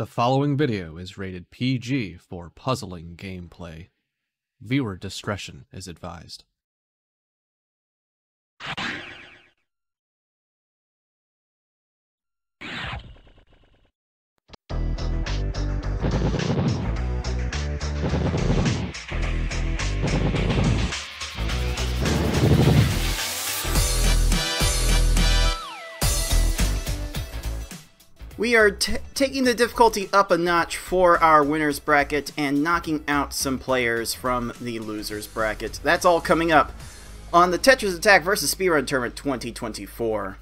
The following video is rated PG for puzzling gameplay. Viewer discretion is advised. We are taking the difficulty up a notch for our winners bracket and knocking out some players from the losers bracket. That's all coming up on the TetrisAttakr vs. Speedrun Tournament 2024.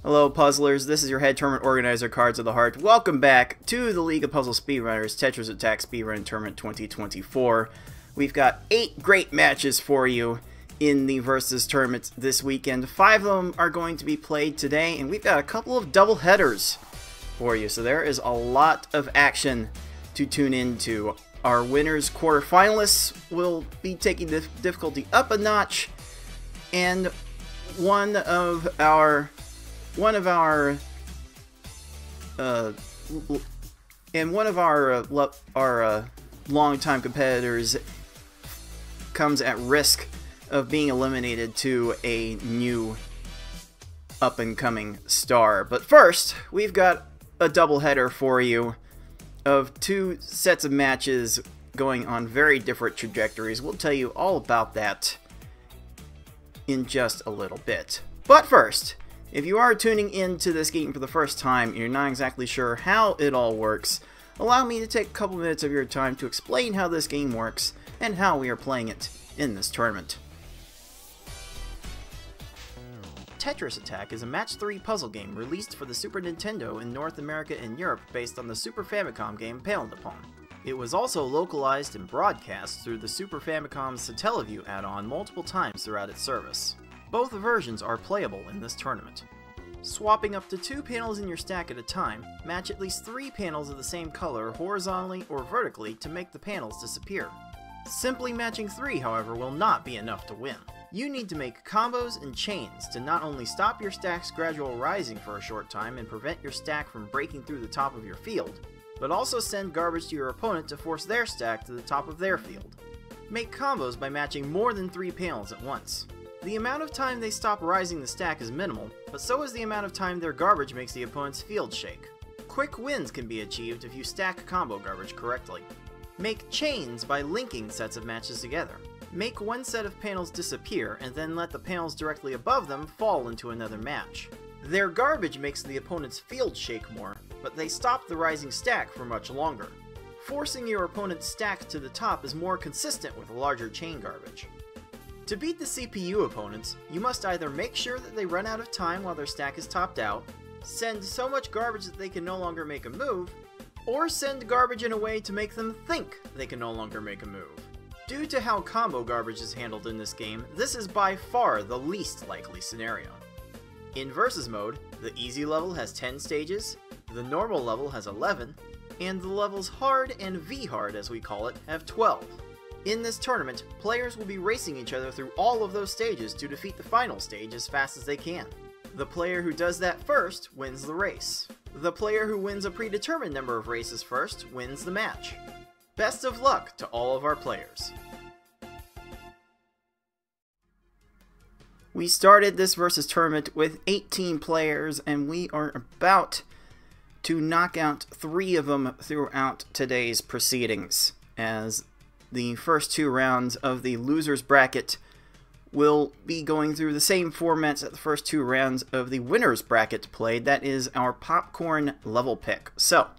Hello puzzlers, this is your head tournament organizer, Cards of the Heart. Welcome back to the League of Puzzle Speedrunners TetrisAttakr Speedrun Tournament 2024. We've got 8 great matches for you in the Versus tournament this weekend. 5 of them are going to be played today, and we've got a couple of double headers for you, so there is a lot of action to tune into. Our winners quarterfinalists will be taking the difficulty up a notch, and one of our longtime competitors comes at risk of being eliminated to a new up-and-coming star. But first, we've got a doubleheader for you of 2 sets of matches going on very different trajectories. We'll tell you all about that in just a little bit. But first, if you are tuning into this game for the first time and you're not exactly sure how it all works, allow me to take a couple minutes of your time to explain how this game works and how we are playing it in this tournament. TetrisAttakr is a match 3 puzzle game released for the Super Nintendo in North America and Europe based on the Super Famicom game Paled Upon. It was also localized and broadcast through the Super Famicom's Satellaview add-on multiple times throughout its service. Both versions are playable in this tournament. Swapping up to 2 panels in your stack at a time, match at least 3 panels of the same color horizontally or vertically to make the panels disappear. Simply matching 3, however, will not be enough to win. You need to make combos and chains to not only stop your stack's gradual rising for a short time and prevent your stack from breaking through the top of your field, but also send garbage to your opponent to force their stack to the top of their field. Make combos by matching more than 3 panels at once. The amount of time they stop rising the stack is minimal, but so is the amount of time their garbage makes the opponent's field shake. Quick wins can be achieved if you stack combo garbage correctly. Make chains by linking sets of matches together. Make one set of panels disappear and then let the panels directly above them fall into another match. Their garbage makes the opponent's field shake more, but they stop the rising stack for much longer. Forcing your opponent's stack to the top is more consistent with larger chain garbage. To beat the CPU opponents, you must either make sure that they run out of time while their stack is topped out, send so much garbage that they can no longer make a move, or send garbage in a way to make them think they can no longer make a move. Due to how combo garbage is handled in this game, this is by far the least likely scenario. In Versus mode, the easy level has 10 stages, the normal level has 11, and the levels hard and V-hard as we call it have 12. In this tournament, players will be racing each other through all of those stages to defeat the final stage as fast as they can. The player who does that first wins the race. The player who wins a predetermined number of races first wins the match. Best of luck to all of our players. We started this Versus tournament with 18 players, and we are about to knock out 3 of them throughout today's proceedings, as the first 2 rounds of the losers bracket will be going through the same formats that the first 2 rounds of the winners bracket played. That is our popcorn level pick. So,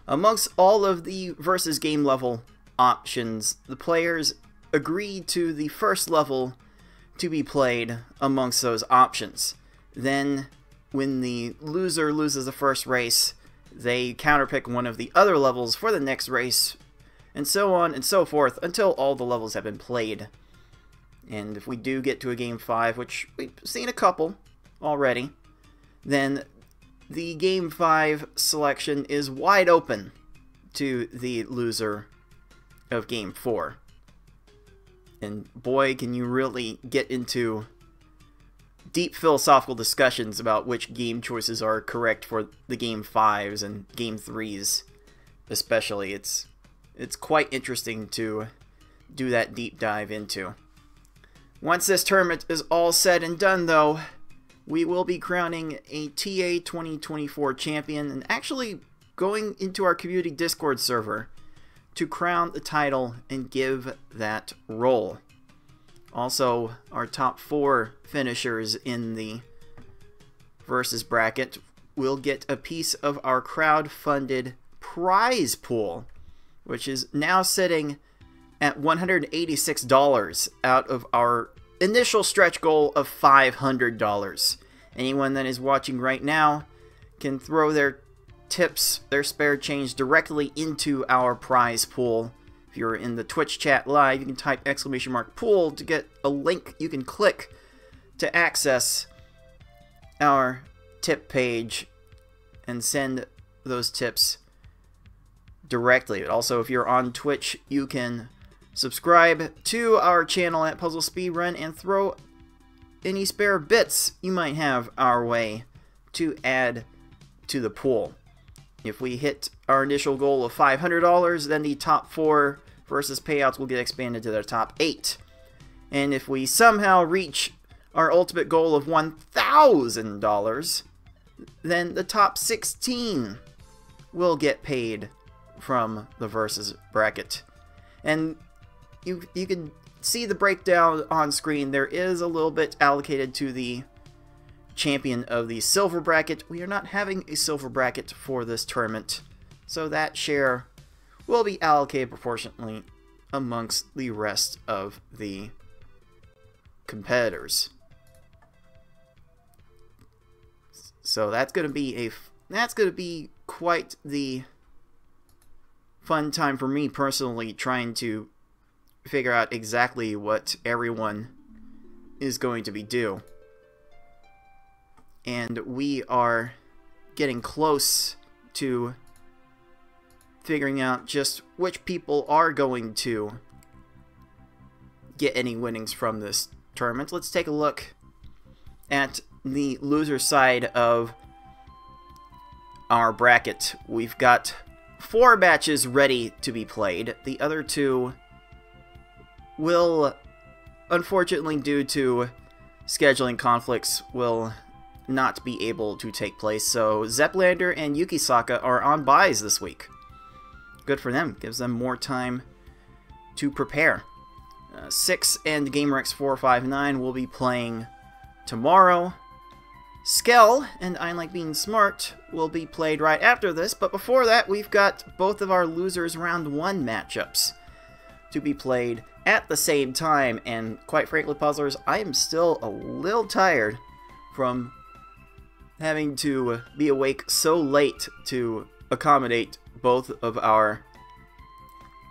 amongst all of the Versus game level options, the players agreed to the first level to be played amongst those options. Then, when the loser loses the first race, they counterpick one of the other levels for the next race, and so on and so forth until all the levels have been played. And if we do get to a Game 5, which we've seen a couple already, then the Game 5 selection is wide open to the loser of Game 4. And boy, can you really get into deep philosophical discussions about which game choices are correct for the game 5s and game 3s especially. It's quite interesting to do that deep dive into. Once this tournament is all said and done, though, we will be crowning a TA 2024 champion and actually going into our community Discord server to crown the title and give that role. Also, our top 4 finishers in the versus bracket will get a piece of our crowd-funded prize pool, which is now sitting at $186 out of our initial stretch goal of $500. Anyone that is watching right now can throw their tips, their spare change, directly into our prize pool. If you're in the Twitch chat live, you can type !pool to get a link you can click to access our tip page and send those tips directly. Also, if you're on Twitch, you can subscribe to our channel at Puzzle Speedrun and throw any spare bits you might have our way to add to the pool. If we hit our initial goal of $500, then the top 4 versus payouts will get expanded to the top 8. And if we somehow reach our ultimate goal of $1,000, then the top 16 will get paid from the versus bracket. And you can see the breakdown on screen. There is a little bit allocated to the champion of the silver bracket. We are not having a silver bracket for this tournament, so that share will be allocated proportionately amongst the rest of the competitors. So that's going to be quite the fun time for me personally, trying to figure out exactly what everyone is going to be due. And we are getting close to figuring out just which people are going to get any winnings from this tournament. Let's take a look at the loser side of our bracket. We've got 4 matches ready to be played. The other 2 will, unfortunately, due to scheduling conflicts, will not be able to take place. So Zeplander and Yukisaka are on buys this week. Good for them. Gives them more time to prepare. 6 and GameRex459 will be playing tomorrow. Skell and I Like Being Smart will be played right after this, but before that we've got both of our losers round 1 matchups to be played at the same time. And quite frankly, puzzlers, I am still a little tired from having to be awake so late to accommodate both of our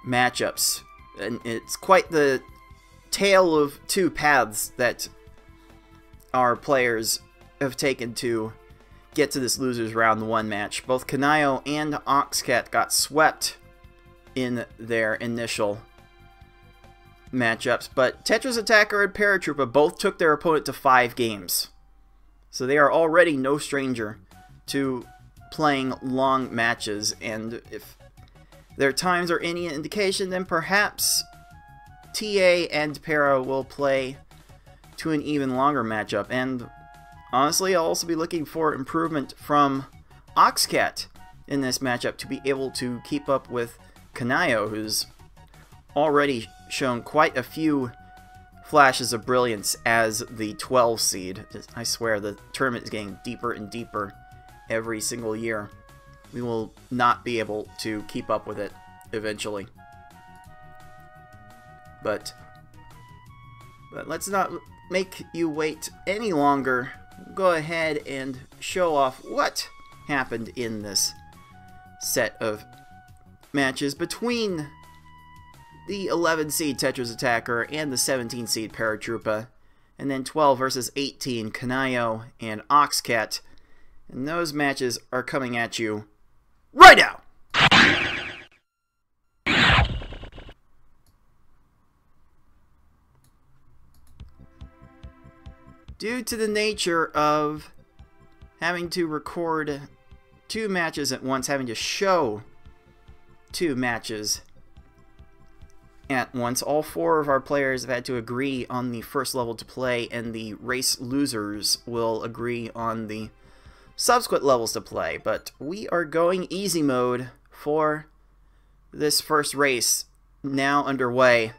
matchups. And it's quite the tale of 2 paths that our players have taken to get to this losers round 1 match. Both Kynayo and Oxcat got swept in their initial matchups, but TetrisAttakr and Paratroopa both took their opponent to 5 games. So they are already no stranger to playing long matches, and if their times are any indication, then perhaps TA and Para will play to an even longer matchup. And honestly, I'll also be looking for improvement from Oxcat in this matchup to be able to keep up with Kynayo, who's already shown quite a few flashes of brilliance as the 12 seed. I swear the tournament is getting deeper and deeper every single year. We will not be able to keep up with it eventually. But let's not make you wait any longer. Go ahead and show off what happened in this set of matches between the 11 seed TetrisAttakr and the 17 seed Paratroopa, and then 12 versus 18 Kynayo and Oxcat. And those matches are coming at you right now! Due to the nature of having to record 2 matches at once, having to show 2 matches at once, all 4 of our players have had to agree on the first level to play, and the race losers will agree on the subsequent levels to play. But we are going easy mode for this first race, now underway.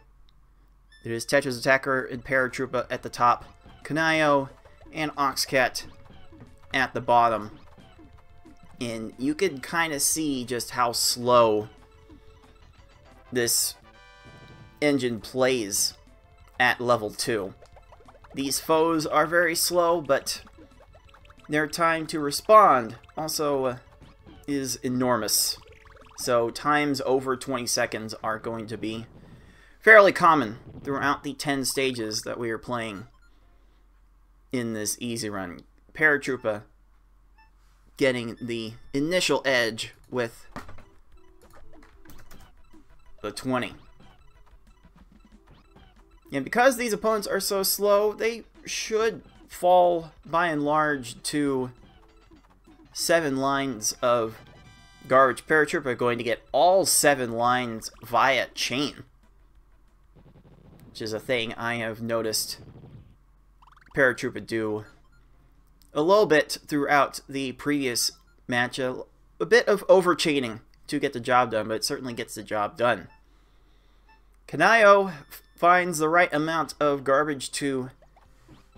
It is TetrisAttakr and Paratroopa at the top, Kynayo and Oxcat at the bottom. And you can kind of see just how slow this engine plays at level 2. These foes are very slow, but their time to respond also is enormous. So times over 20 seconds are going to be fairly common throughout the 10 stages that we are playing in this easy run. Paratroopa getting the initial edge with the 20. And because these opponents are so slow, they should fall by and large to 7 lines of garbage. Paratroopa going to get all 7 lines via chain, which is a thing I have noticed Paratroopa do a little bit throughout the previous match. A bit of overchaining to get the job done, but it certainly gets the job done. Kynayo finds the right amount of garbage to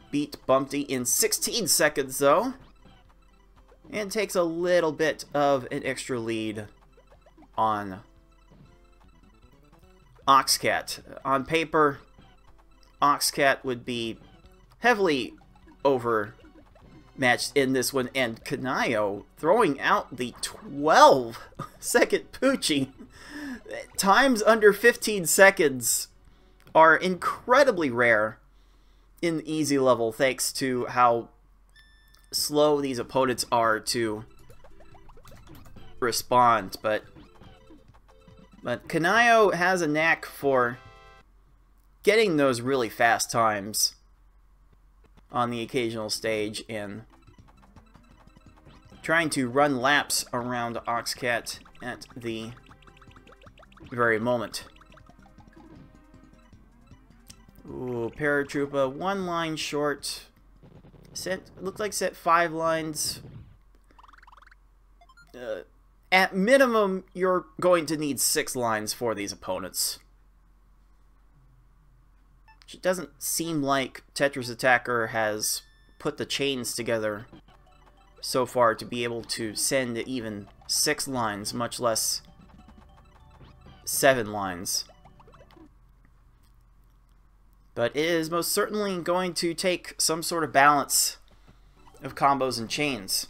beat Bumpty in 16 seconds, though, and takes a little bit of an extra lead on Oxcat. On paper, Oxcat would be heavily overmatched in this one, and Kynayo throwing out the 12-second Poochie. Times under 15 seconds are incredibly rare in the easy level, thanks to how slow these opponents are to respond. But Kynayo has a knack for getting those really fast times on the occasional stage and trying to run laps around Oxcat at the very moment. Ooh, Paratroopa 1 line short. Looked like set 5 lines. At minimum, you're going to need 6 lines for these opponents. It doesn't seem like TetrisAttakr has put the chains together so far to be able to send even 6 lines, much less 7 lines. But it is most certainly going to take some sort of balance of combos and chains.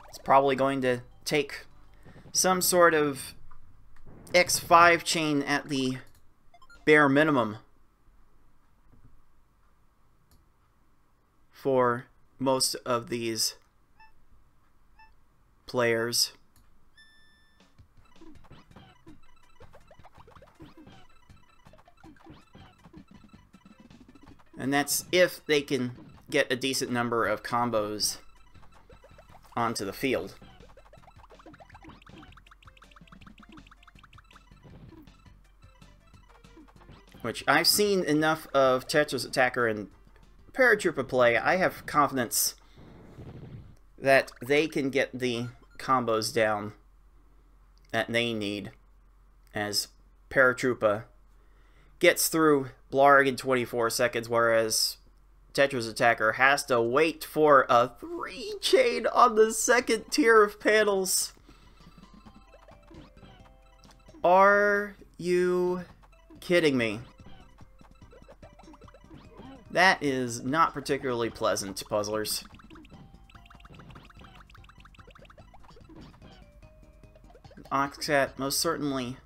It's probably going to take some sort of X5 chain at the bare minimum for most of these players. And that's if they can get a decent number of combos onto the field. Which I've seen enough of TetrisAttakr and Paratroopa play. I have confidence that they can get the combos down that they need as Paratroopa gets through Blarg in 24 seconds, whereas TetrisAttakr has to wait for a 3 chain on the second tier of panels. Are you kidding me? That is not particularly pleasant, puzzlers. Oxcat most certainly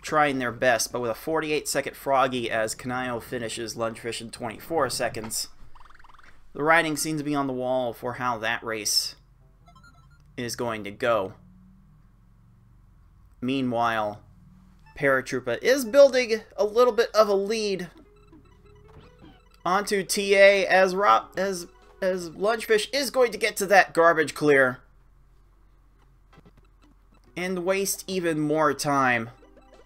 trying their best, but with a 48-second Froggy as Kynayo finishes Lungefish in 24 seconds. The writing seems to be on the wall for how that race is going to go. Meanwhile, Paratroopa is building a little bit of a lead Onto TA as Lunchfish is going to get to that garbage clear. And waste even more time.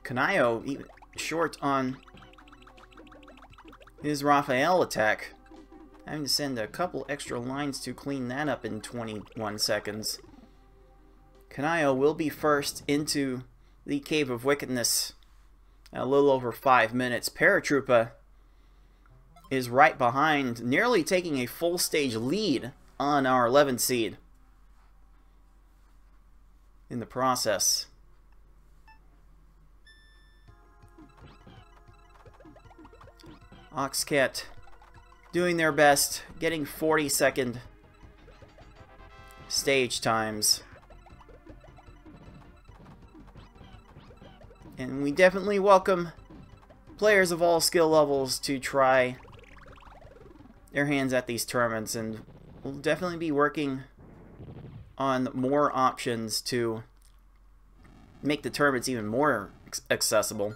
Kynayo even short on his Raphael attack. Having to send a couple extra lines to clean that up in 21 seconds. Kynayo will be first into the Cave of Wickedness in a little over 5 minutes. Paratroopa is right behind, nearly taking a full stage lead on our 11th seed in the process. Oxcat doing their best, getting 40-second stage times. And we definitely welcome players of all skill levels to try their hands at these tournaments, and we'll definitely be working on more options to make the tournaments even more accessible.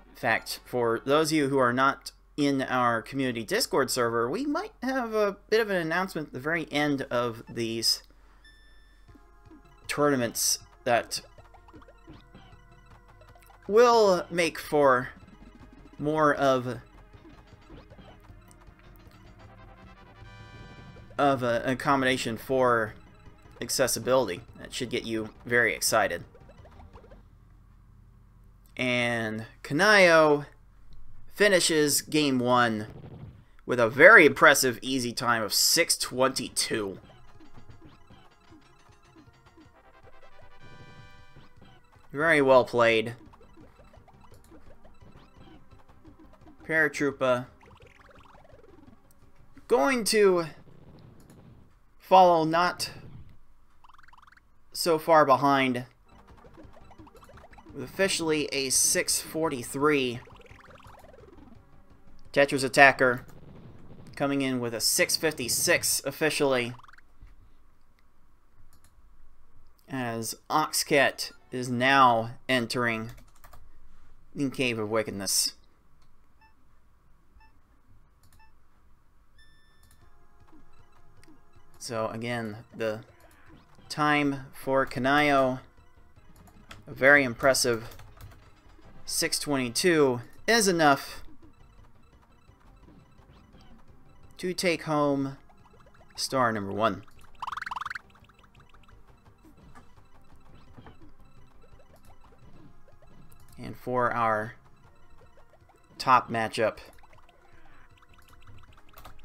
In fact, for those of you who are not in our community Discord server, we might have a bit of an announcement at the very end of these tournaments that will make for more of an accommodation for accessibility. That should get you very excited. And Kynayo finishes game 1 with a very impressive easy time of 6:22. Very well played. Paratroopa going to follow not so far behind with officially a 6:43. TetrisAttakr coming in with a 6:56 officially, as Oxcat is now entering the Cave of Wickedness. So again, the time for Kynayo, a very impressive 6:22, is enough to take home star number 1. And for our top matchup,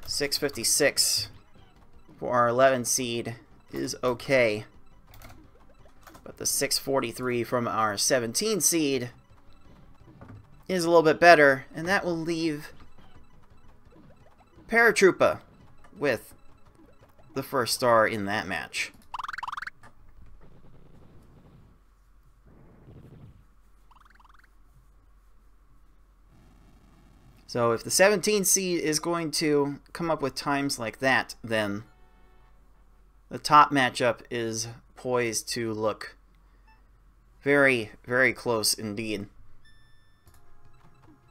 6:56 for our 11 seed is okay, but the 6:43 from our 17 seed is a little bit better, and that will leave Paratroopa with the first star in that match. So if the 17 seed is going to come up with times like that, then the top matchup is poised to look very, very close indeed.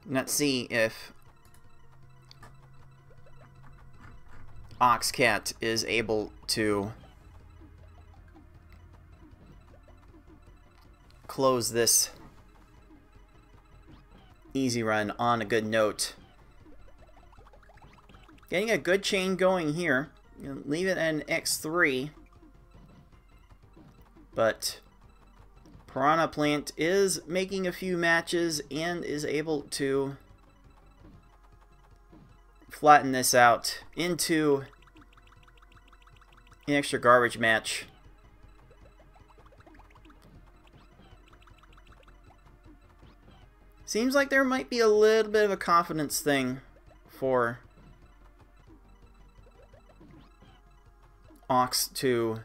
Let's see if Oxcat is able to close this easy run on a good note. Getting a good chain going here. Leave it at an X3, but Piranha Plant is making a few matches and is able to flatten this out into an extra garbage match. Seems like there might be a little bit of a confidence thing for Ox to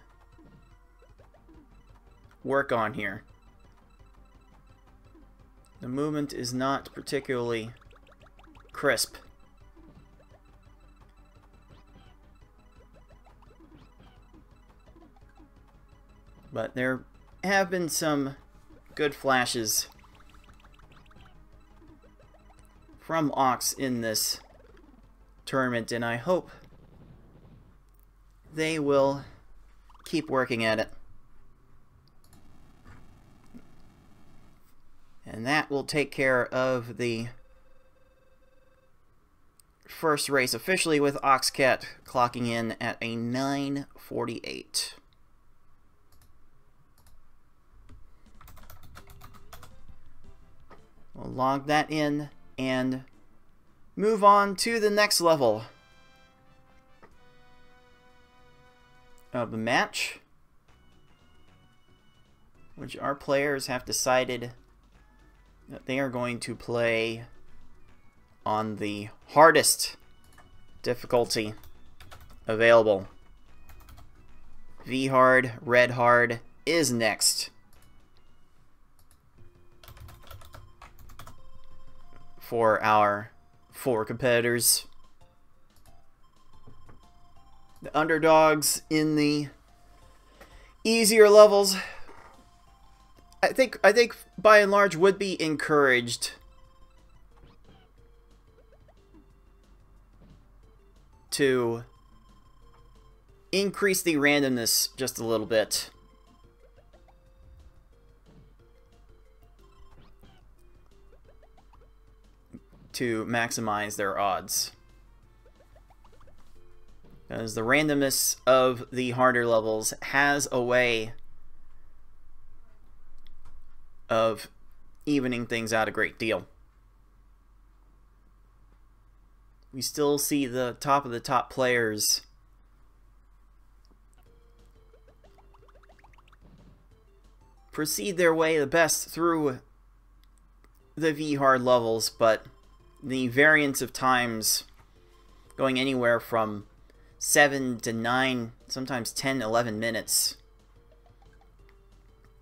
work on here. The movement is not particularly crisp. But there have been some good flashes from Ox in this tournament, and I hope they will keep working at it. And that will take care of the first race officially, with Oxcat clocking in at a 9:48. We'll log that in and move on to the next level of the match, which our players have decided that they are going to play on the hardest difficulty available. V-Hard, Red Hard is next for our 4 competitors. The underdogs in the easier levels, I think by and large would be encouraged to increase the randomness just a little bit. To maximize their odds. Because the randomness of the harder levels has a way of evening things out a great deal. We still see the top of the top players proceed their way the best through the V-Hard levels, but the variance of times going anywhere from 7 to 9, sometimes 10, 11 minutes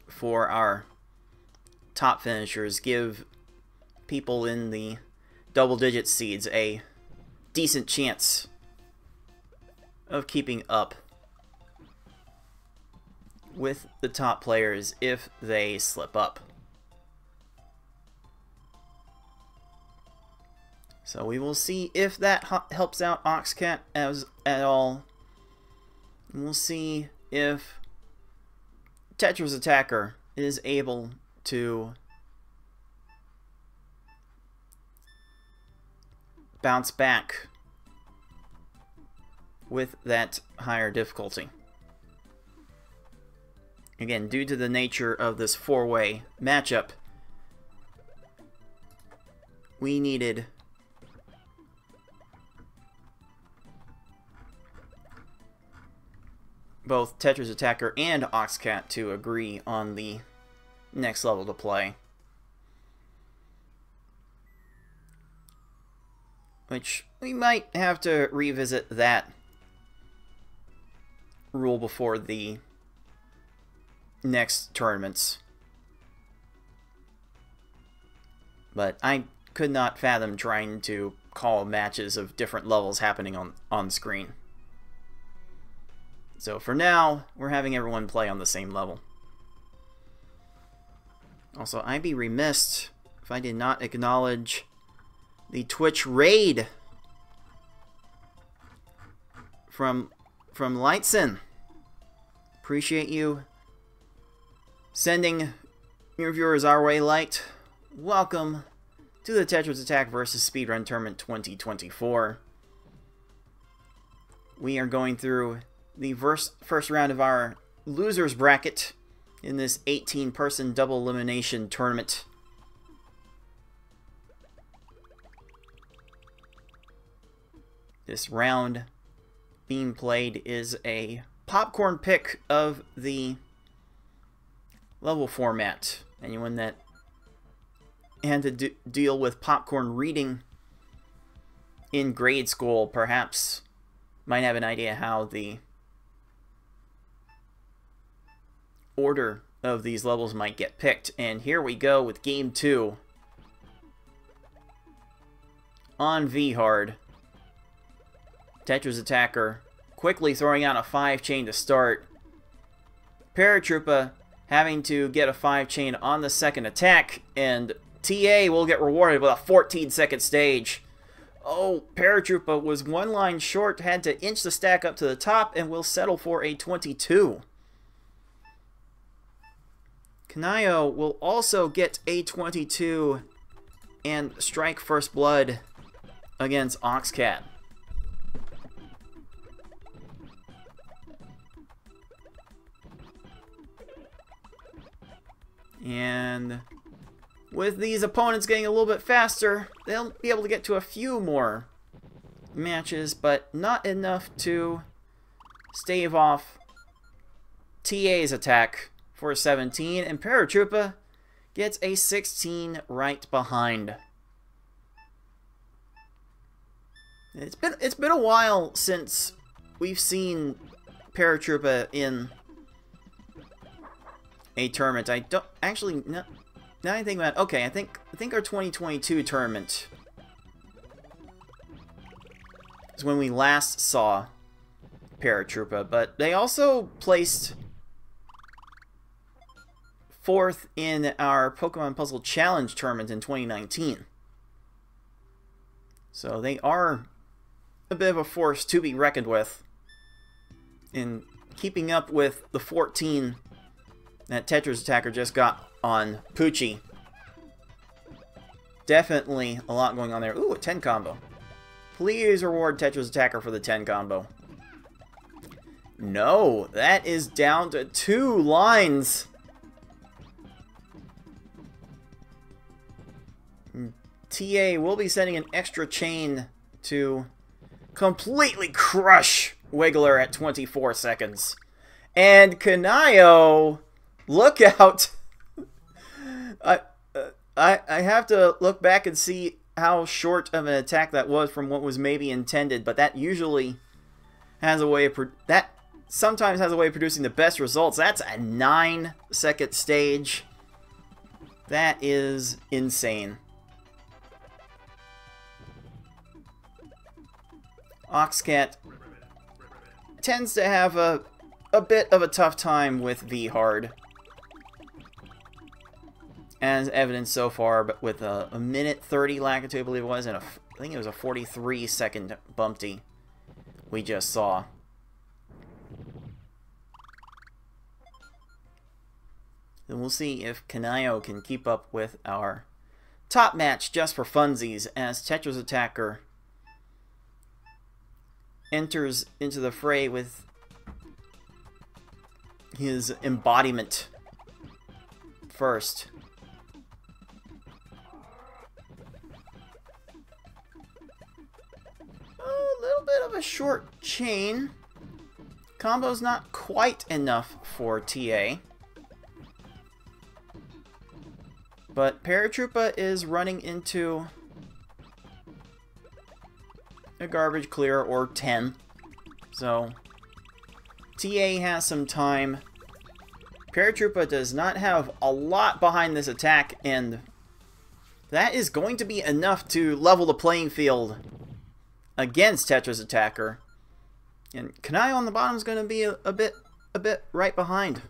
for our top finishers give people in the double-digit seeds a decent chance of keeping up with the top players if they slip up. So we will see if that helps out Oxcat at all. And we'll see if TetrisAttakr is able to bounce back with that higher difficulty. Again, due to the nature of this 4-way matchup, we needed both TetrisAttakr and Oxcat to agree on the next level to play. Which we might have to revisit that rule before the next tournaments. But I could not fathom trying to call matches of different levels happening on screen. So for now, we're having everyone play on the same level. Also, I'd be remiss if I did not acknowledge the Twitch raid from Lightson. Appreciate you sending your viewers our way, Light. Welcome to the TetrisAttakr vs. Speedrun Tournament 2024. We are going through the first round of our losers bracket in this 18-person double elimination tournament. This round being played is a popcorn pick of the level format. Anyone that had to deal with popcorn reading in grade school perhaps might have an idea how the order of these levels might get picked. And here we go with game 2 on V-Hard. TetrisAttakr quickly throwing out a 5-chain to start. Paratroopa having to get a 5-chain on the second attack and TA will get rewarded with a 14-second stage. Oh, Paratroopa was one line short, had to inch the stack up to the top, and will settle for a 22. Kynayo will also get a 22 and strike first blood against Oxcat. And with these opponents getting a little bit faster, they'll be able to get to a few more matches, but not enough to stave off TA's attack for 17, and Paratroopa gets a 16 right behind. It's been a while since we've seen Paratroopa in a tournament. I don't actually now I think about it, okay, I think our 2022 tournament is when we last saw Paratroopa, but they also placed 4th in our Pokemon Puzzle Challenge tournament in 2019. So they are a bit of a force to be reckoned with in keeping up with the 14 that TetrisAttakr just got on Poochie. Definitely a lot going on there. Ooh, a 10 combo. Please reward TetrisAttakr for the 10 combo. No, that is down to 2 lines. TA will be sending an extra chain to completely crush Wiggler at 24 seconds. And Kynayo, look out! I have to look back and see how short of an attack that was from what was maybe intended, but that usually has a way of sometimes has a way of producing the best results. That's a 9-second stage. That is insane. Oxcat tends to have a bit of a tough time with V-Hard, as evidenced so far, but with a minute 30 Lakitu, I believe it was, and I think it was a 43-second Bumpty we just saw. Then we'll see if Kynayo can keep up with our top match just for funsies, as TetrisAttakr enters into the fray with his embodiment first. A little bit of a short chain. Combo's not quite enough for TA. But Paratroopa is running into a garbage clear or 10. So TA has some time. Paratroopa does not have a lot behind this attack, and that is going to be enough to level the playing field against TetrisAttakr. And Kynayo on the bottom is going to be a bit right behind.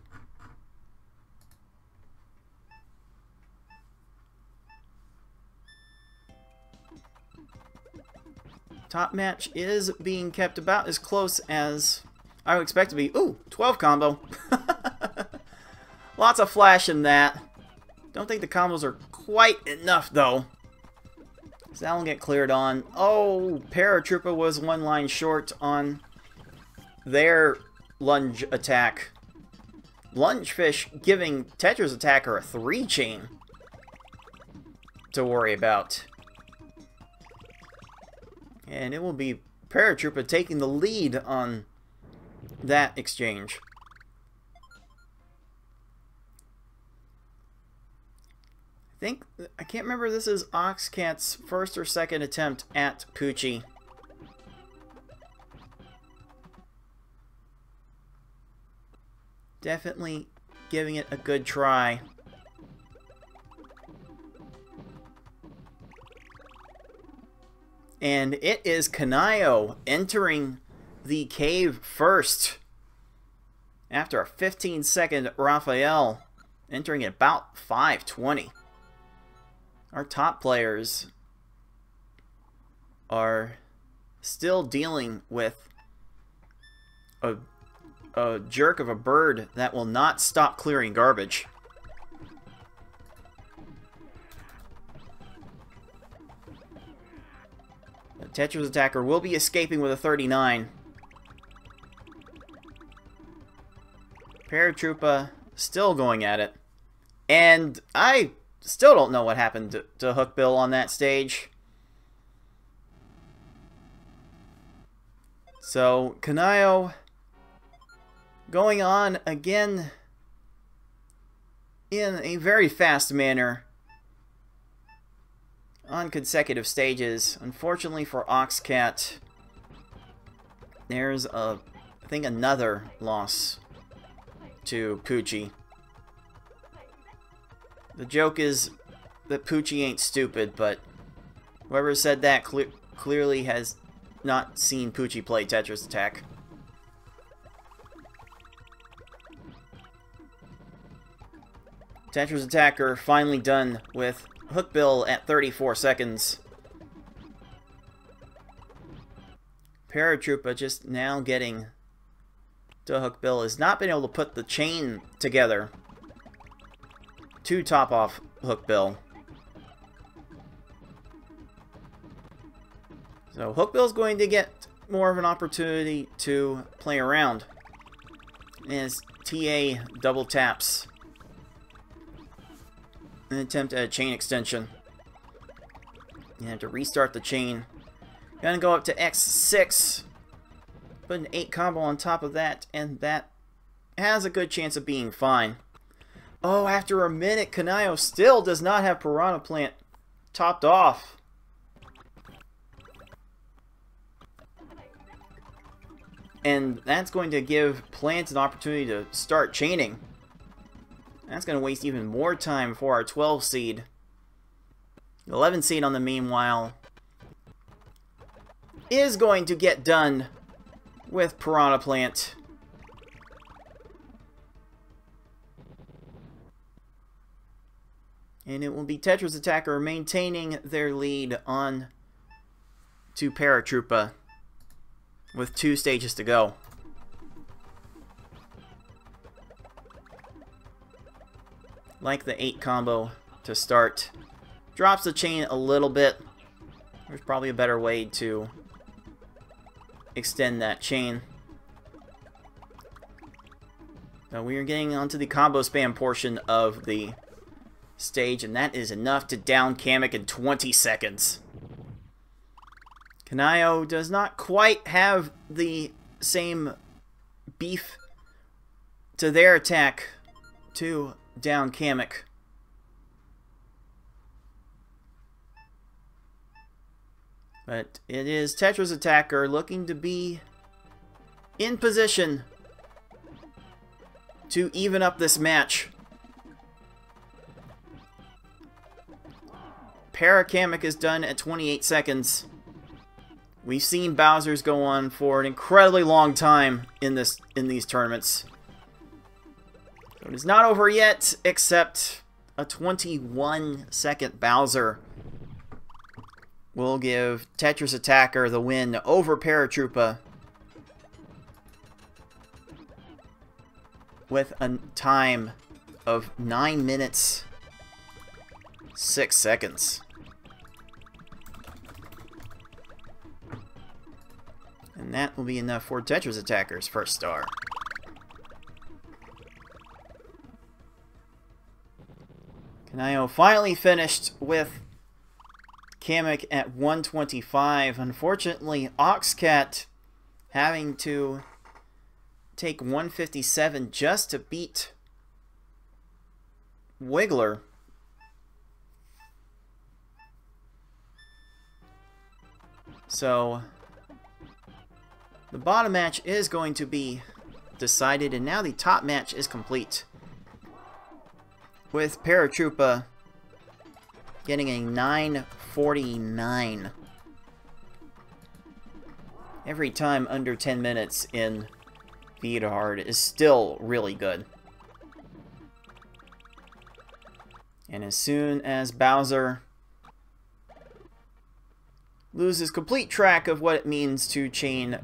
Top match is being kept about as close as I would expect to be. Ooh, 12 combo. Lots of flash in that. Don't think the combos are quite enough, though. So that will get cleared on. Oh, Paratroopa was one line short on their lunge attack. Lungefish giving TetrisAttakr a 3-chain to worry about. And it will be Paratroopa taking the lead on that exchange. I can't remember if this is Oxcat's first or second attempt at Poochie. Definitely giving it a good try. And it is Kynayo entering the cave first. After a 15-second Raphael, entering at about 5:20. Our top players are still dealing with a jerk of a bird that will not stop clearing garbage. The TetrisAttakr will be escaping with a 39. Paratroopa still going at it. And I still don't know what happened to Hookbill on that stage. So, Kynayo going on again in a very fast manner on consecutive stages. Unfortunately for Oxcat, there's I think another loss to Poochie. The joke is that Poochie ain't stupid, but whoever said that clearly has not seen Poochie play TetrisAttakr. TetrisAttakr finally done with Hookbill at 34 seconds. Paratroopa just now getting to Hookbill has not been able to put the chain together to top off Hookbill. So Hookbill's going to get more of an opportunity to play around as TA double taps an attempt at a chain extension. You have to restart the chain. Gonna go up to X6. Put an 8 combo on top of that, and that has a good chance of being fine. Oh, after a minute, Kynayo still does not have Piranha Plant topped off. And that's going to give Plant an opportunity to start chaining. That's going to waste even more time for our 12 seed. 11 seed on the meanwhile is going to get done with Piranha Plant. And it will be TetrisAttakr maintaining their lead on to Paratroopa with 2 stages to go. Like the 8 combo to start. Drops the chain a little bit. There's probably a better way to extend that chain. Now we are getting onto the combo spam portion of the stage, and that is enough to down Kamek in 20 seconds. Kynayo does not quite have the same beef to their attack to down Kamek. But it is TetrisAttakr looking to be in position to even up this match. Kamek is done at 28 seconds. We've seen Bowser's go on for an incredibly long time in these tournaments. So it is not over yet, except a 21-second Bowser will give TetrisAttakr the win over Paratroopa with a time of 9 minutes 6 seconds. And that will be enough for TetrisAttakr's first star. Kynayo finally finished with Kamek at 125. Unfortunately, Oxcat having to take 157 just to beat Wiggler. So the bottom match is going to be decided, and now the top match is complete, with Paratroopa getting a 949. Every time under 10 minutes in Beat Hard is still really good. And as soon as Bowser loses complete track of what it means to chain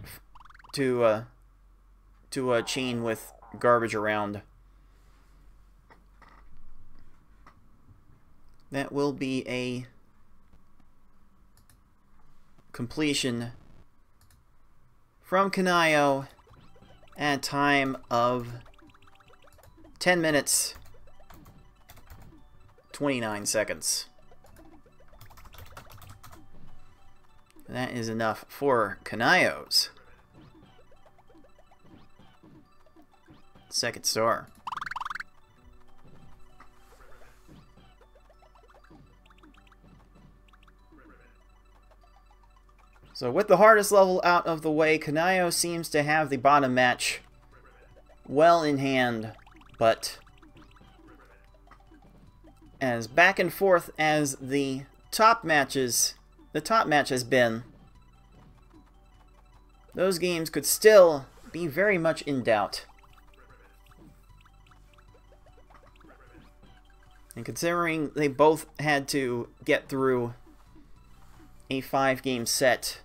chain with garbage around. That will be a completion from Kynayo at a time of 10 minutes 29 seconds. That is enough for Kynayo's second star. So with the hardest level out of the way, Kynayo seems to have the bottom match well in hand, but as back and forth as the top match has been, those games could still be very much in doubt. And considering they both had to get through a 5-game set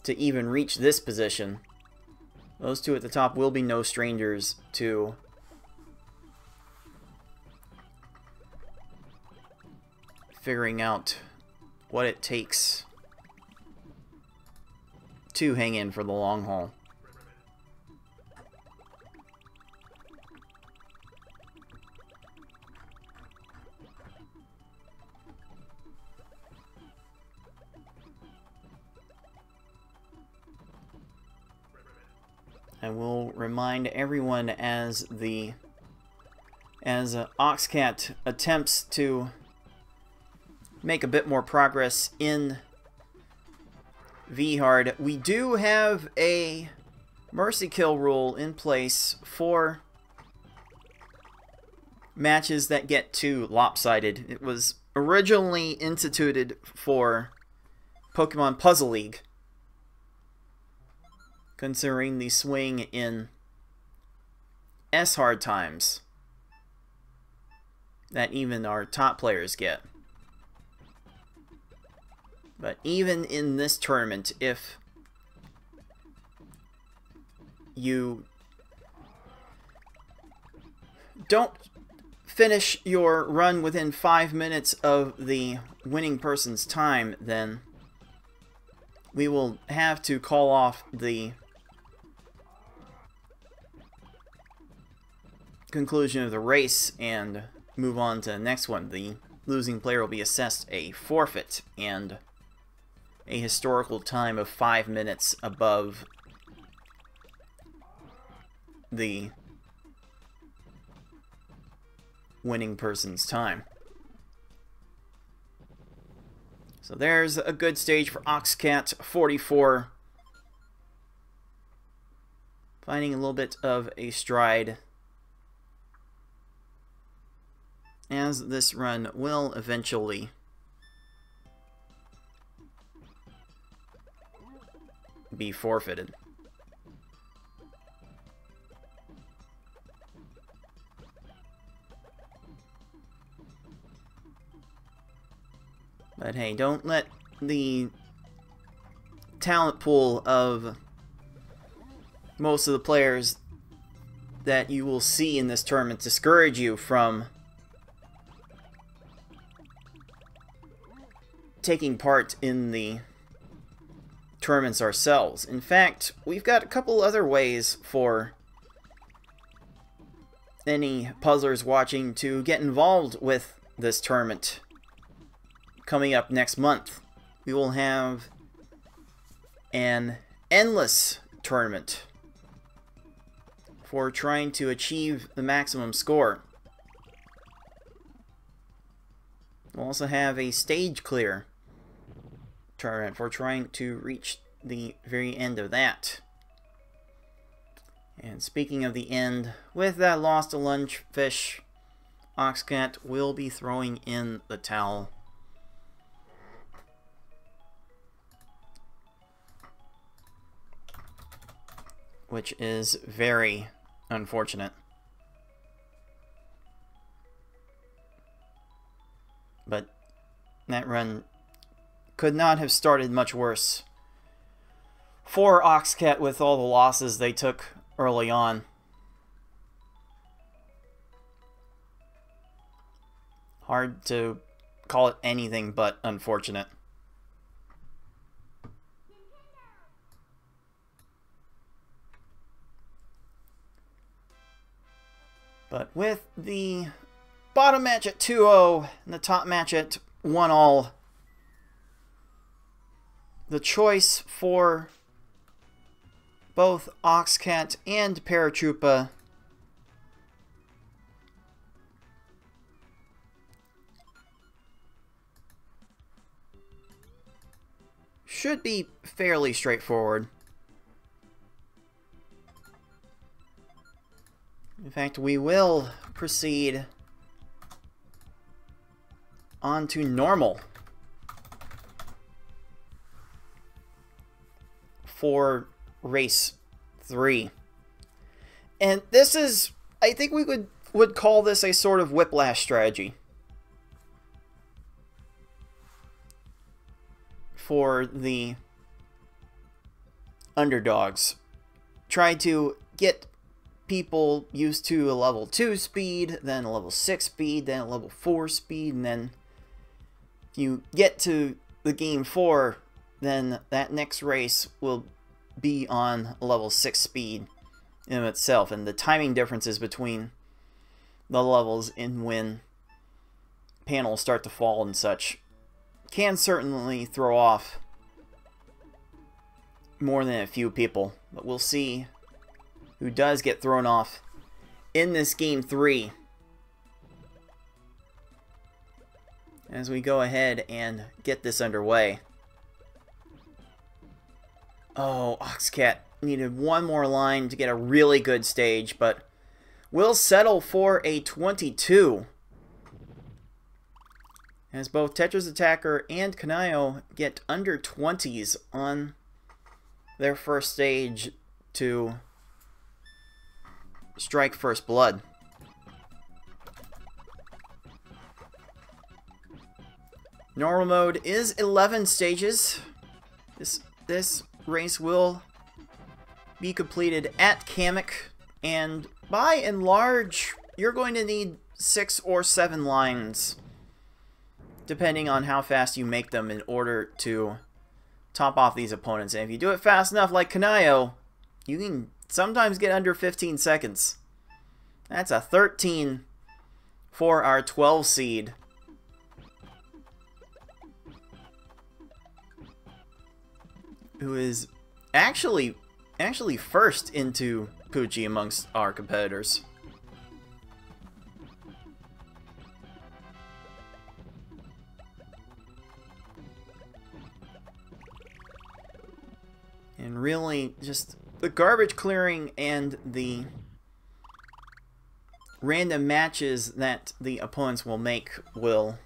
to even reach this position, those two at the top will be no strangers to figuring out what it takes to hang in for the long haul. I will remind everyone as Oxcat attempts to make a bit more progress in V-Hard, we do have a mercy kill rule in place for matches that get too lopsided. It was originally instituted for Pokemon Puzzle League, considering the swing in S-Hard times that even our top players get. But even in this tournament, if you don't finish your run within 5 minutes of the winning person's time, then we will have to call off the conclusion of the race and move on to the next one. The losing player will be assessed a forfeit and a historical time of 5 minutes above the winning person's time. So there's a good stage for Oxcat 44, finding a little bit of a stride as this run will eventually be forfeited. But hey, don't let the talent pool of most of the players that you will see in this tournament discourage you from taking part in the tournaments ourselves. In fact, we've got a couple other ways for any puzzlers watching to get involved with this tournament. Coming up next month, we will have an endless tournament for trying to achieve the maximum score. We'll also have a stage clear tournament for trying to reach the very end of that. And speaking of the end, with that loss to Lunchfish, Oxcat will be throwing in the towel. Which is very unfortunate. But That run could not have started much worse for Oxcat with all the losses they took early on. Hard to call it anything but unfortunate. But with the bottom match at 2-0 and the top match at 1-all, the choice for both Oxcat and Paratroopa should be fairly straightforward. In fact, we will proceed on to normal for race 3. And this is, I think we would call this a sort of whiplash strategy for the underdogs. Try to get people used to a level 2 speed, then a level 6 speed, then a level 4 speed, and then if you get to the game 4, then that next race will be on level 6 speed in itself. And the timing differences between the levels in when panels start to fall and such can certainly throw off more than a few people. But we'll see who does get thrown off in this game 3 as we go ahead and get this underway. Oh, Oxcat needed one more line to get a really good stage, but we'll settle for a 22 as both TetrisAttakr and Kynayo get under 20s on their first stage to strike first blood. Normal mode is 11 stages. This race will be completed at Kamek, and by and large, you're going to need 6 or 7 lines, depending on how fast you make them, in order to top off these opponents. And if you do it fast enough, like Kynayo, you can sometimes get under 15 seconds. That's a 13 for our 12 seed. Who is actually first into Poochie amongst our competitors. And really, just the garbage clearing and the random matches that the opponents will make will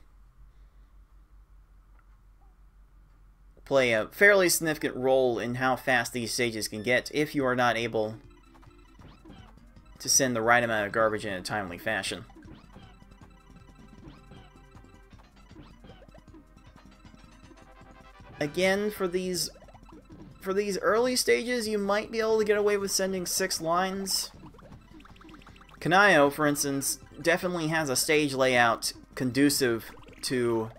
play a fairly significant role in how fast these stages can get if you are not able to send the right amount of garbage in a timely fashion. Again, for these early stages, you might be able to get away with sending 6 lines. Kynayo, for instance, definitely has a stage layout conducive to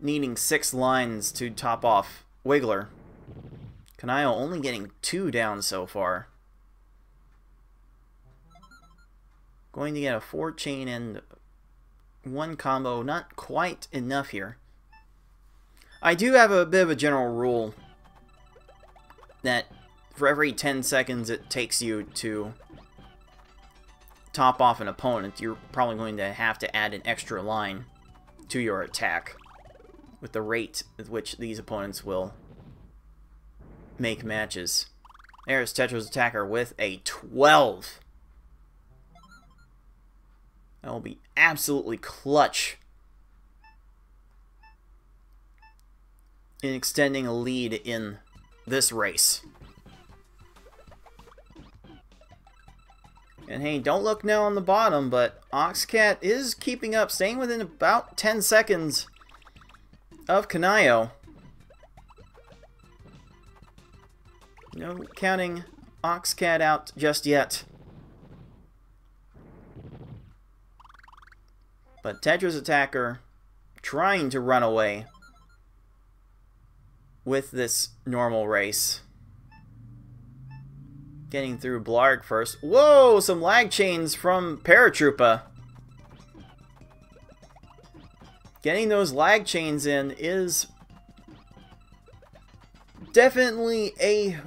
needing 6 lines to top off Wiggler. Kynayo only getting 2 down so far. Going to get a 4 chain and 1 combo, not quite enough here. I do have a bit of a general rule that for every 10 seconds it takes you to top off an opponent, you're probably going to have to add an extra line to your attack with the rate at which these opponents will make matches. There's TetrisAttakr with a 12. That will be absolutely clutch in extending a lead in this race. And hey, don't look now on the bottom, but Oxcat is keeping up, staying within about 10 seconds of Kynayo. No counting Oxcat out just yet. But TetrisAttakr trying to run away with this normal race. Getting through Blarg first. Whoa! Some lag chains from Paratroopa. Getting those lag chains in is definitely a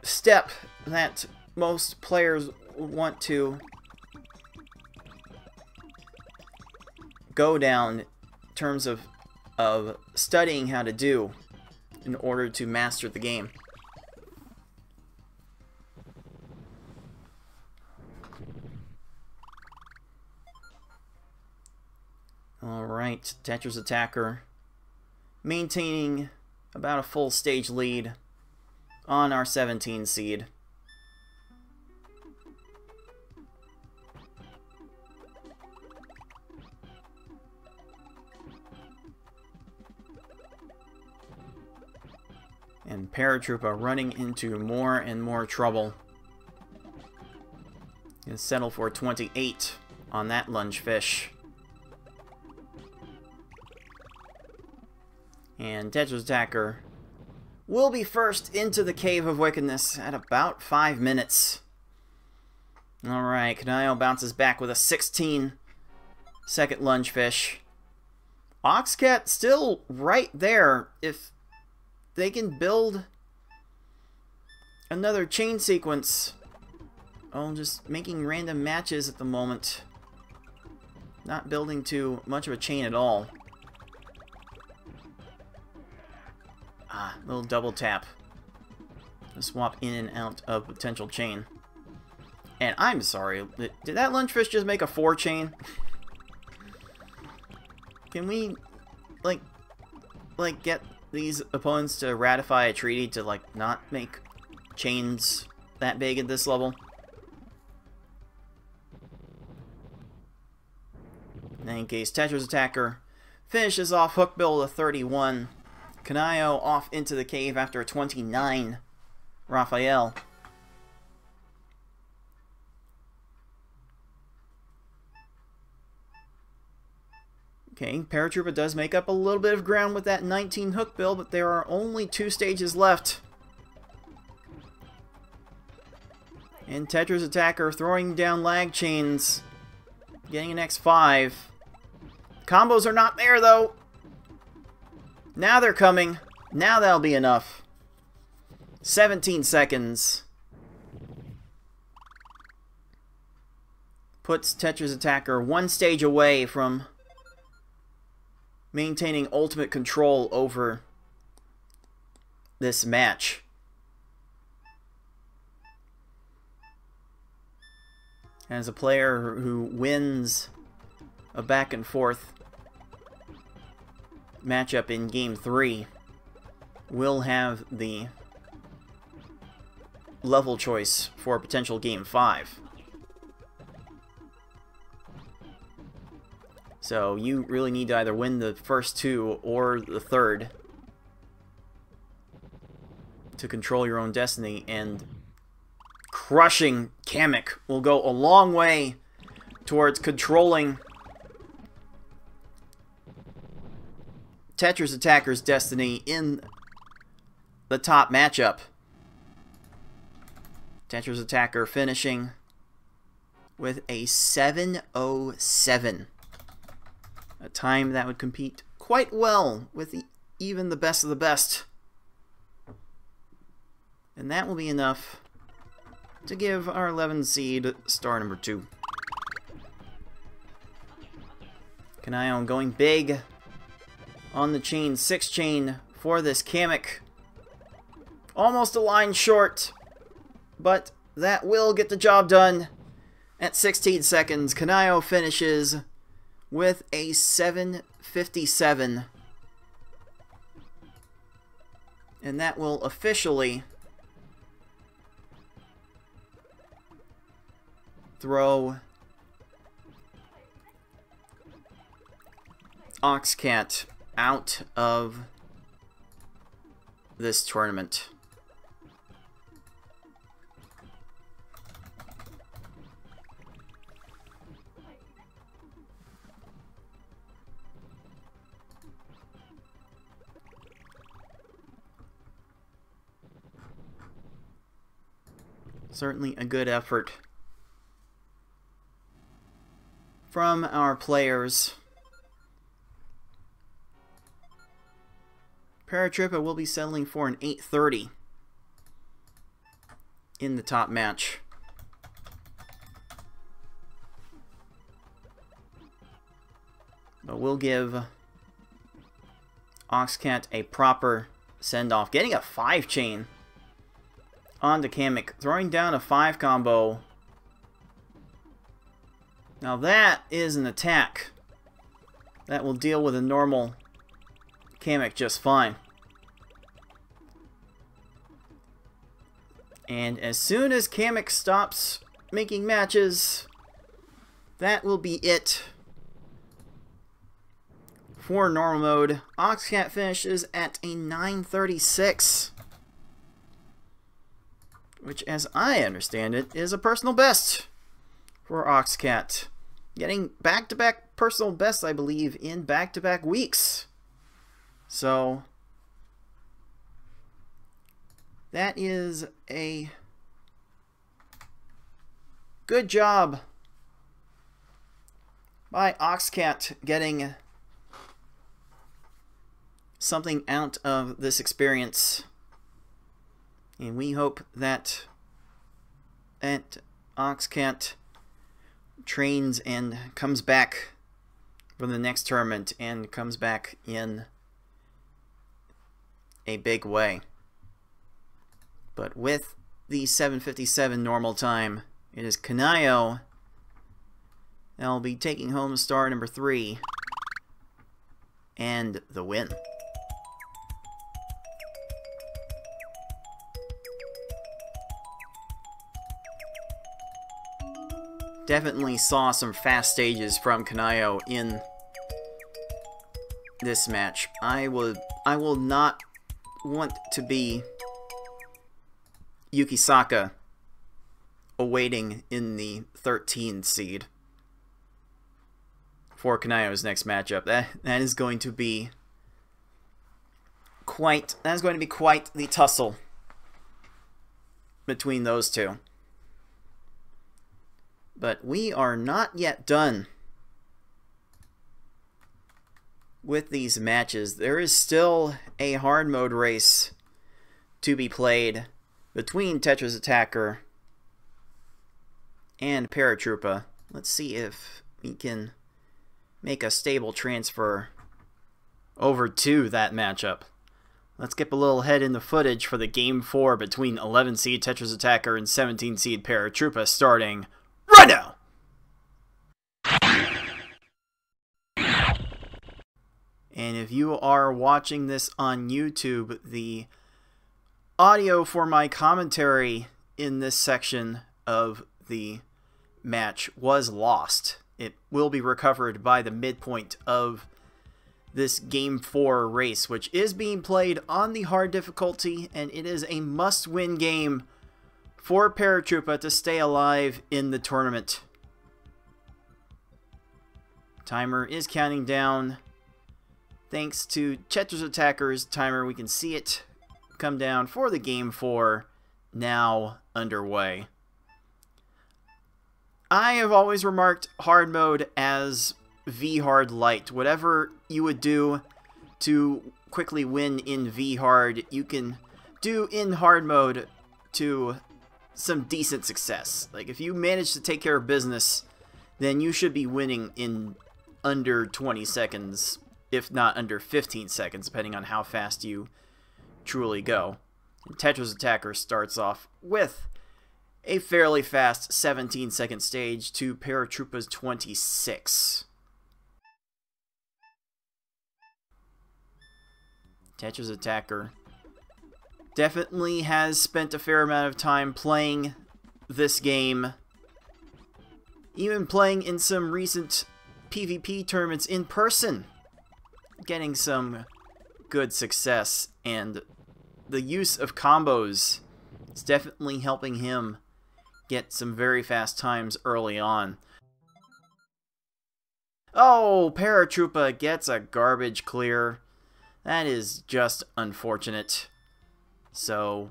step that most players want to go down in terms of studying how to do in order to master the game. Alright, TetrisAttakr maintaining about a full stage lead on our 17 seed. And Paratroopa running into more and more trouble. Gonna settle for 28 on that lungefish. And TetrisAttakr will be first into the Cave of Wickedness at about 5 minutes. Alright, Kynayo bounces back with a 16-second lungefish. Oxcat still right there. If they can build another chain sequence. Oh, just making random matches at the moment. Not building too much of a chain at all. Little double tap to swap in and out of potential chain. And I'm sorry, did that lungefish just make a 4 chain? Can we, like get these opponents to ratify a treaty to, like, not make chains that big at this level? In any case, TetrisAttakr finishes off Hookbill with a 31. Kynayo off into the cave after a 29. Raphael. Okay, Paratroopa does make up a little bit of ground with that 19 Hookbill, but there are only 2 stages left. And TetrisAttakr throwing down lag chains. Getting an X5. Combos are not there, though. Now they're coming. Now that'll be enough. 17 seconds. Puts TetrisAttakr 1 stage away from maintaining ultimate control over this match. As a player who wins a back and forth matchup in Game 3 will have the level choice for potential Game 5. So you really need to either win the first 2 or the third to control your own destiny, and crushing Kamek will go a long way towards controlling TetrisAttakr's destiny in the top matchup. TetrisAttakr finishing with a 7:07. A time that would compete quite well with even the best of the best. And that will be enough to give our 11 seed star number 2. Kynayo going big on the chain, 6 chain for this Kamek. Almost a line short, but that will get the job done. At 16 seconds, Kynayo finishes with a 7:57. And that will officially throw Oxcat out of this tournament. Certainly a good effort from our players. Paratroopa will be settling for an 830 in the top match. But we'll give Oxcat a proper send-off. Getting a 5-chain onto Kamek, throwing down a 5 combo. Now that is an attack that will deal with a normal Kamek just fine. And as soon as Kamek stops making matches, that will be it for normal mode. Oxcat finishes at a 936. Which, as I understand it, is a personal best for Oxcat. Getting back-to-back personal bests, I believe, in back-to-back weeks. So, that is a good job by Oxcat getting something out of this experience. And we hope that Oxcat trains and comes back for the next tournament and comes back in a big way. But with the 7:57 normal time, it is Kynayo that will be taking home star number 3 and the win. Definitely saw some fast stages from Kynayo in this match. I will not want to be Yukisaka awaiting in the 13th seed for Kynayo's next matchup. That is going to be quite the tussle between those two. But we are not yet done with these matches. There is still a hard mode race to be played between TetrisAttakr and Paratroopa. Let's see if we can make a stable transfer over to that matchup. Let's skip a little ahead in the footage for the Game 4 between 11 seed TetrisAttakr and 17 seed Paratroopa starting right now! And if you are watching this on YouTube, the audio for my commentary in this section of the match was lost. It will be recovered by the midpoint of this Game 4 race, which is being played on the hard difficulty, and it is a must-win game for Paratroopa to stay alive in the tournament. Timer is counting down. Thanks to TetrisAttakr timer, we can see it come down for the Game 4, now underway. I have always remarked hard mode as V-hard light. Whatever you would do to quickly win in V-hard, you can do in hard mode to some decent success. Like, if you manage to take care of business, then you should be winning in under 20 seconds, if not under 15 seconds, depending on how fast you truly go. And TetrisAttakr starts off with a fairly fast 17-second stage to Paratroopa's 26. TetrisAttakr definitely has spent a fair amount of time playing this game, even playing in some recent PvP tournaments in person getting some good success, and the use of combos is definitely helping him get some very fast times early on. Oh, Paratroopa gets a garbage clear. That is just unfortunate. So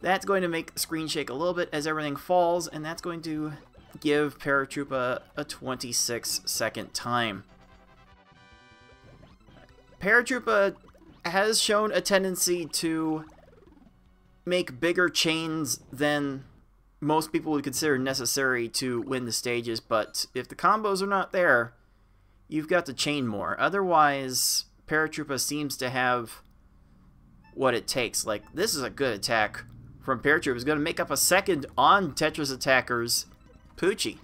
that's going to make the screen shake a little bit as everything falls, and that's going to give Paratroopa a 26-second time. Paratroopa has shown a tendency to make bigger chains than most people would consider necessary to win the stages, but if the combos are not there, you've got to chain more. Otherwise, Paratroopa seems to have what it takes. Like, this is a good attack from Paratroopa. It's going to make up a second on TetrisAttakkr's Poochie.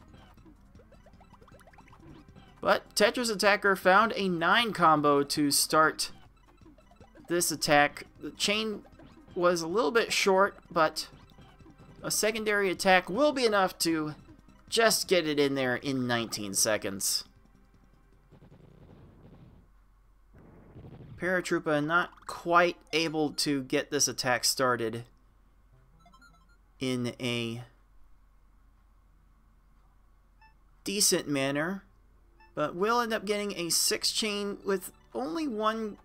But TetrisAttakr found a 9 combo to start this attack. The chain was a little bit short, but a secondary attack will be enough to just get it in there in 19 seconds. Paratroopa not quite able to get this attack started in a decent manner, but will end up getting a 6 chain with only 1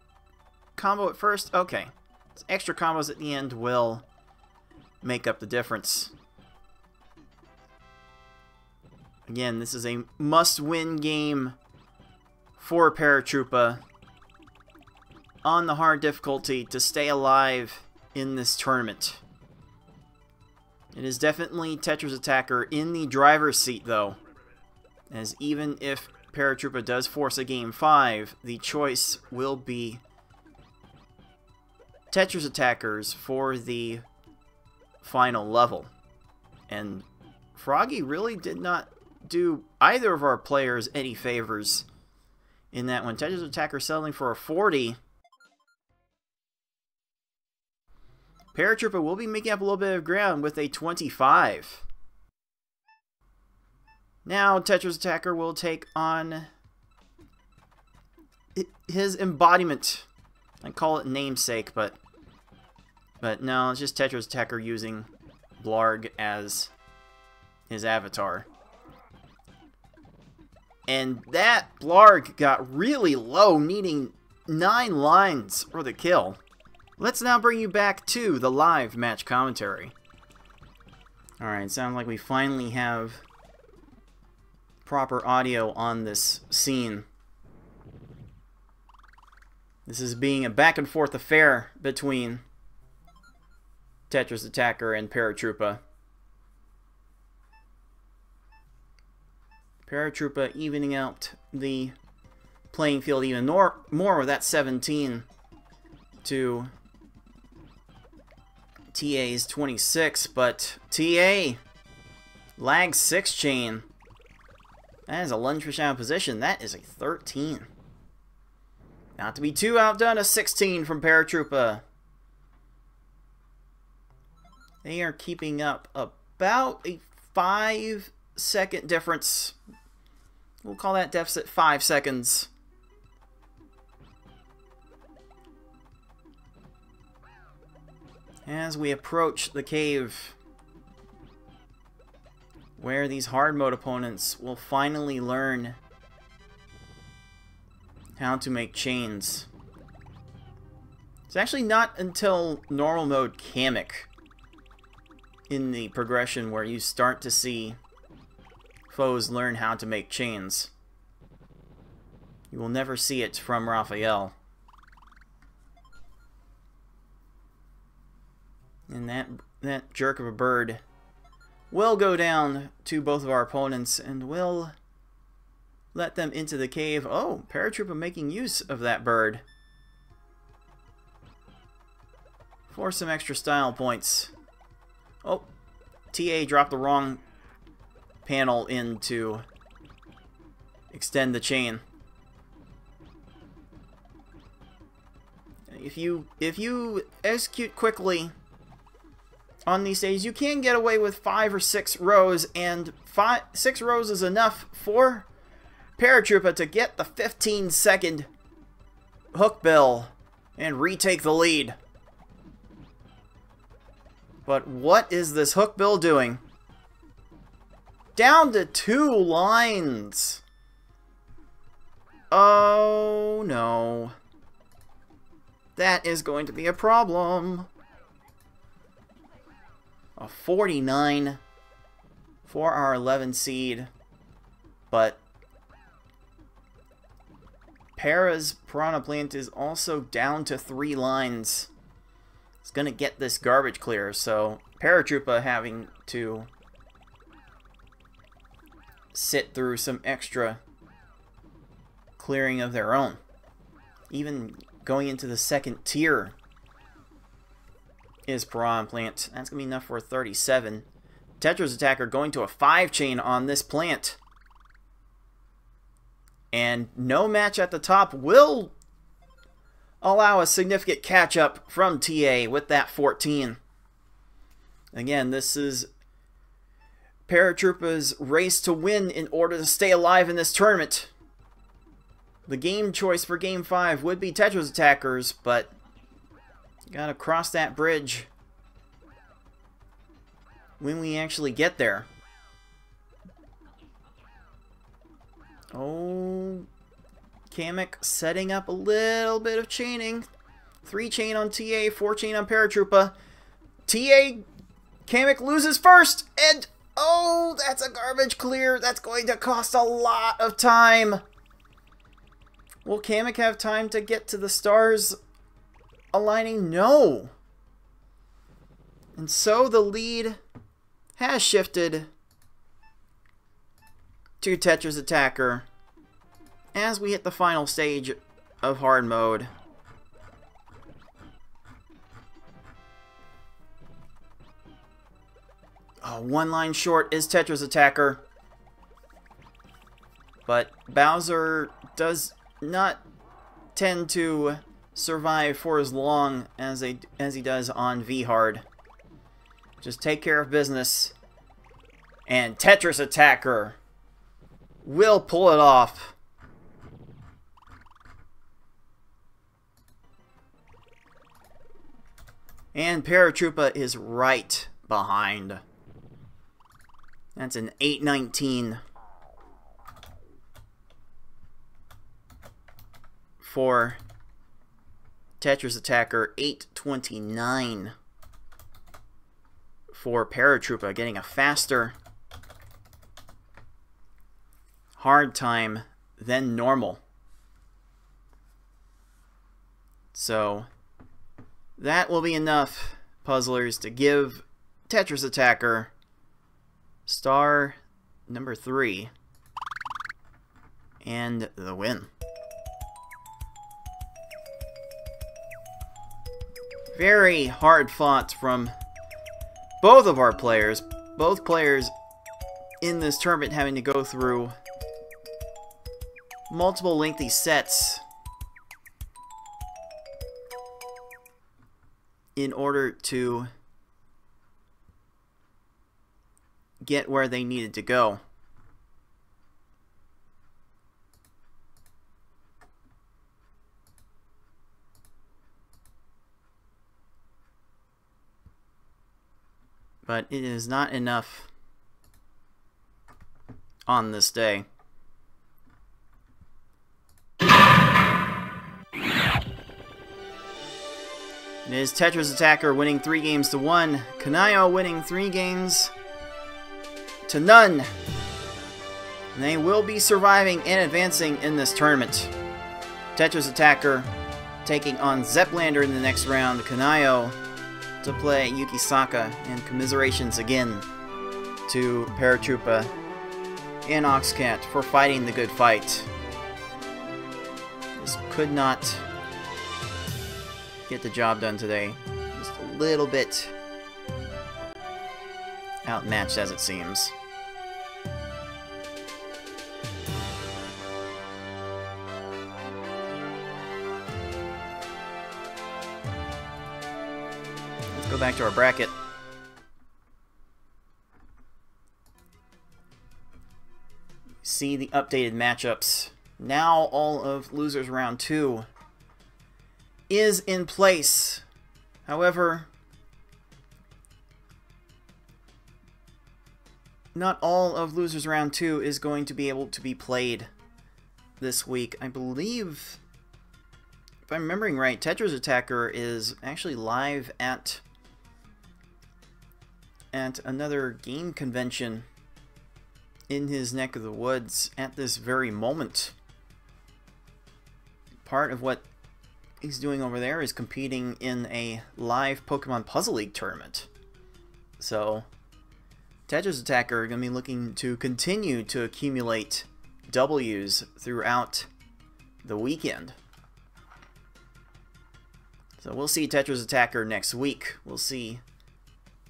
combo at first. Okay, extra combos at the end will make up the difference. Again, this is a must-win game for Paratroopa on the hard difficulty to stay alive in this tournament. It is definitely TetrisAttakr in the driver's seat, though, as even if Paratroopa does force a Game 5, the choice will be TetrisAttakkr's for the final level. And Froggy really did not do either of our players any favors in that one. TetrisAttakr settling for a 40. Paratroopa will be making up a little bit of ground with a 25. Now TetrisAttakr will take on his embodiment. I call it namesake, but no, it's just TetrisAttakr using Blarg as his avatar. And that Blarg got really low, needing 9 lines for the kill. Let's now bring you back to the live match commentary. Alright, sounds like we finally have proper audio on this scene. This is being a back and forth affair between TetrisAttakr and Paratroopa. Paratroopa evening out the playing field even more with that 17 to TA's 26, but TA lags 6 chain. That is a lunge push out of position. That is a 13. Not to be too outdone, a 16 from Paratroopa. They are keeping up about a 5-second difference. We'll call that deficit 5 seconds. As we approach the cave, where these hard mode opponents will finally learn how to make chains. It's actually not until normal mode Kamek in the progression where you start to see foes learn how to make chains. You will never see it from Raphael. And that jerk of a bird will go down to both of our opponents and will let them into the cave. Oh, Paratroopa making use of that bird for some extra style points. Oh, TA dropped the wrong panel in to extend the chain. If you execute quickly on these stages, you can get away with 5 or 6 rows, and 6 rows is enough for Paratroopa to get the 15-second Hookbill and retake the lead. But what is this Hookbill doing? Down to 2 lines. Oh no. That is going to be a problem. A 49 for our 11 seed. But Para's Piranha Plant is also down to 3 lines. It's going to get this garbage clear, so Paratroopa having to sit through some extra clearing of their own. Even going into the second tier is Piranha Plant. That's going to be enough for a 37. TetrisAttakr going to a 5-chain on this plant. And no match at the top will allow a significant catch-up from TA with that 14. Again, this is Paratroopa's race to win in order to stay alive in this tournament. The game choice for Game 5 would be TetrisAttakrs, but you gotta cross that bridge when we actually get there. Oh, Kamek setting up a little bit of chaining. 3-chain on TA, 4-chain on Paratroopa. TA, Kamek loses first, and oh, that's a garbage clear. That's going to cost a lot of time. Will Kamek have time to get to the stars aligning? No. And so the lead has shifted to TetrisAttakr as we hit the final stage of hard mode. Oh, 1 line short is TetrisAttakr, but Bowser does not tend to survive for as long as he does on V-Hard. Just take care of business, and TetrisAttakr will pull it off. And Paratroopa is right behind. That's an 819 for TetrisAttakr, 829 for Paratroopa, getting a faster hard time than normal. So that will be enough, puzzlers, to give TetrisAttakr star number 3 and the win. Very hard fought from both of our players. Both players in this tournament having to go through multiple lengthy sets in order to get where they needed to go. But it is not enough on this day. It is TetrisAttakr winning 3 games to 1. Kynayo winning 3 games to none. And they will be surviving and advancing in this tournament. TetrisAttakr taking on Zeplander in the next round. Kynayo to play Yukisaka, and commiserations again to Paratroopa and Oxcat for fighting the good fight. Just could not get the job done today. Just a little bit outmatched as it seems. Go back to our bracket. See the updated matchups. Now all of losers round 2 is in place. However, not all of Losers Round 2 is going to be able to be played this week. I believe, if I'm remembering right, TetrisAttakr is actually live at another game convention in his neck of the woods at this very moment. Part of what he's doing over there is competing in a live Pokemon Puzzle League tournament. So, TetrisAttakr are going to be looking to continue to accumulate W's throughout the weekend. So we'll see TetrisAttakr next week. We'll see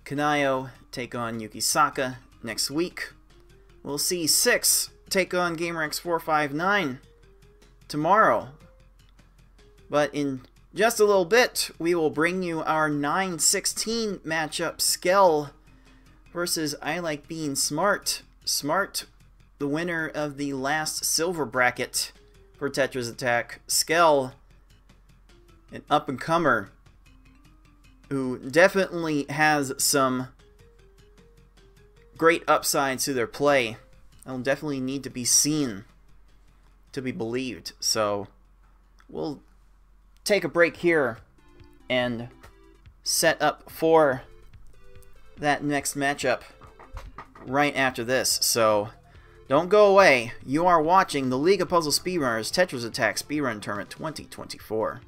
Kynayo take on Yukisaka next week. We'll see 6 take on GamerX459 tomorrow. But in just a little bit, we will bring you our 9-16 matchup. Skell versus I Like Being Smart. Smart, the winner of the last silver bracket for TetrisAttakr. Skell, an up-and-comer who definitely has some great upsides to their play. They'll definitely need to be seen to be believed. So we'll take a break here and set up for that next matchup right after this. So don't go away. You are watching the League of Puzzle Speedrunners TetrisAttakr Speedrun Tournament 2024.